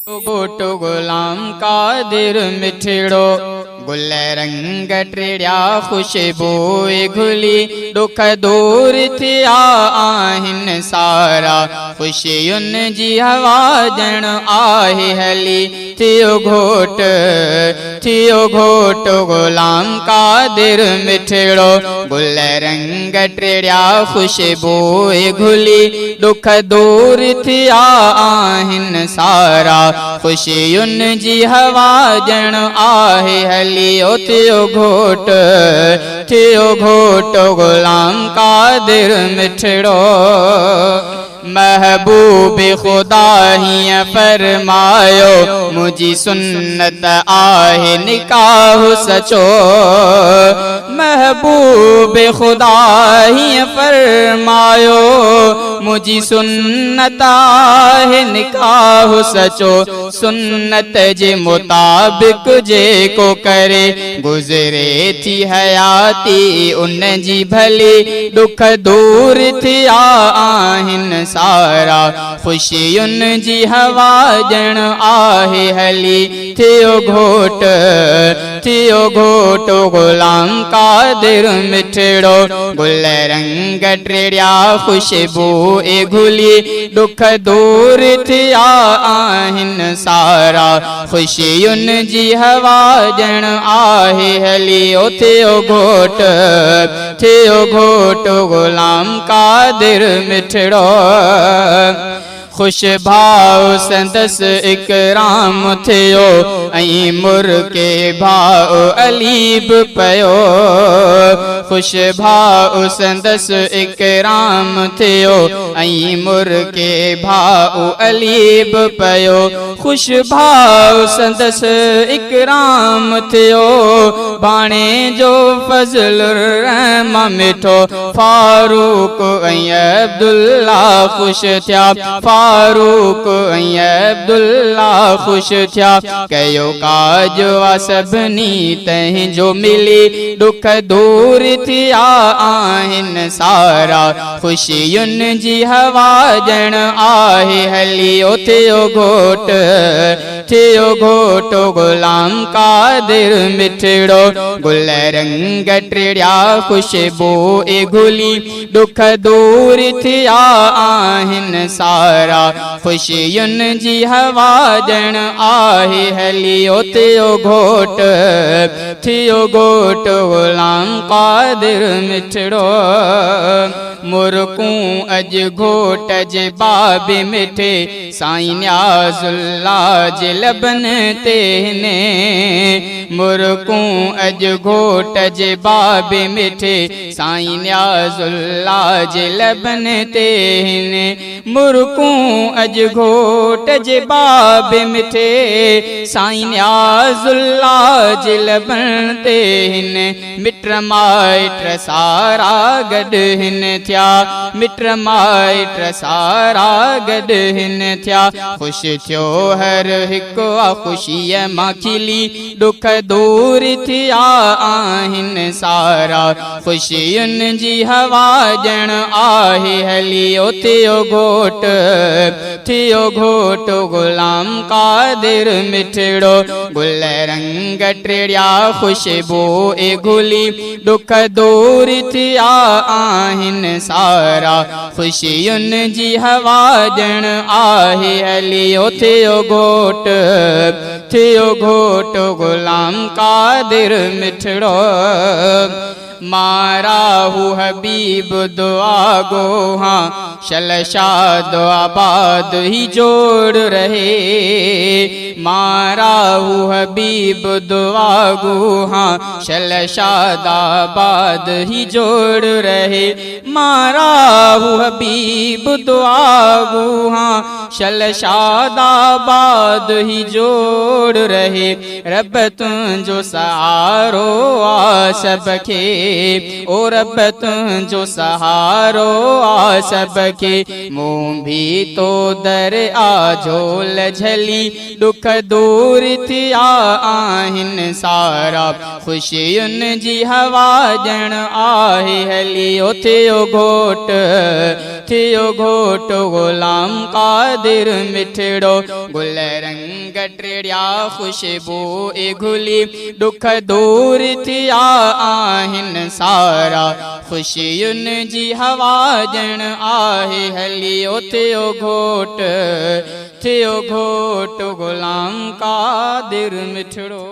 गोटो गुलाम कादिर मिठड़ो गुल रंग टिड़िया खुशबूए घुली दुख दूर थिया आहिन सारा खुशियुन जी हवा जण आहे हली थियो घोट गुलाम कादिर मिठड़ो गुल रंग टिड़िया खुशबूए घुली दुख दूर थिया आहिन सारा खुशियुन जी हवा जण आहे हली ओ थियो घोट गुलाम कादिर मिठड़ो महबूब खुदा हीअं फरमायो मुझी सुन्नत आहे निकाह सचो महबूब खुदा हीअं फरमायो मुझी सुन्नत आहे निकाह सचो सुन्नत जे मुताबिक जेको करे गुज़रे थी हयाती उन जी भली दुख दूर थिया आहिन सारा खुशियुन जी हवा जण आहे हली थियो घोट गुलाम कादिर मिठड़ो गुल रंग टिड़िया खुशबूए घुली दुख दूर थिया आहिन सारा खुशियुन जी हवा जण आहे हली ओ थियो घोट गुलाम कादिर मिठड़ो खुश भाव संदस इकराम थियो ऐं मुर्के भाव अलीब पयो खुश भाव संदस इकराम थियो ऐं मुर्के भाव अलीब पयो खुश भाव संदस इकराम थियो बाणे जो फजल रहमा मिठो फारूक ऐं अब्दुल्ला खुश थिया फारूक ऐं अब्दुल्ला खुश थिया कयो काज वा सभिनी तंहिंजो मिली दुख दूर थिया आहिन सारा खुशियुन जी हवा जण आहे हली ओ थियो घोट गुलाम कादिर मिठड़ो गुल रंग टिड़िया खुशबूए घुली दुख दूर थिया आहिन सारा खुशियुन जी हवा जण आहे हली ओ थियो घोट गुलाम कादिर मिठड़ो मुरकूं अज घोट जे बाबे मिठे साईं न्याज़ुल्ला जे लबन ते ने मुरकूं अज घोट जे बाबे मिठे साईं न्याज़ुल्ला जे लबन ते ने मुरकूं अज घोट जे बाबे मिठे साईं न्याज़ुल्ला जे लबन ते ने मिट माइट सारा गॾ हिन थिया मिट माइट सारा गॾ हिन थिया खुश थियो हर हिकु खुशीअ मां खिली दुख दूर थिया आहिन सारा खुशियुन जी हवा जण आहे हली ओ थियो घोट गुलाम कादिर मिठड़ो गुल रंग टिड़िया खुशबूए घुली दुख दूर थिया आहिन सारा खुशियुन जी हवा जण आहे हली ओ थियो घोट गुलाम कादिर मिठड़ो माराहू हबीब दुआ गोहा शलशाद आबाद ही जोड़ रहे माराहू हबीब दुआ गोहा शलशाद आबाद ही जोड़ रहे माराहू हबीब दुआ गोहा शलशाद आबाद ही जोड़ रहे रब तुंहिंजो सहारो आ सबके ओ रब तुंहिंजो सहारो आ सबके मूं भी तो दर आझोल झली दुख दूर थिया आहिन सारा खुशियुन जी हवा जण आहे हली ओ थियो घोट गुलाम का कादिर मिठड़ो गुल रंग टिड़िया खुशबू ए घुली दुख दूर थिया आहिन सारा खुशियुन जी हवा जण आहे हलियो थियो घोट गुलाम कादिर मिठड़ो।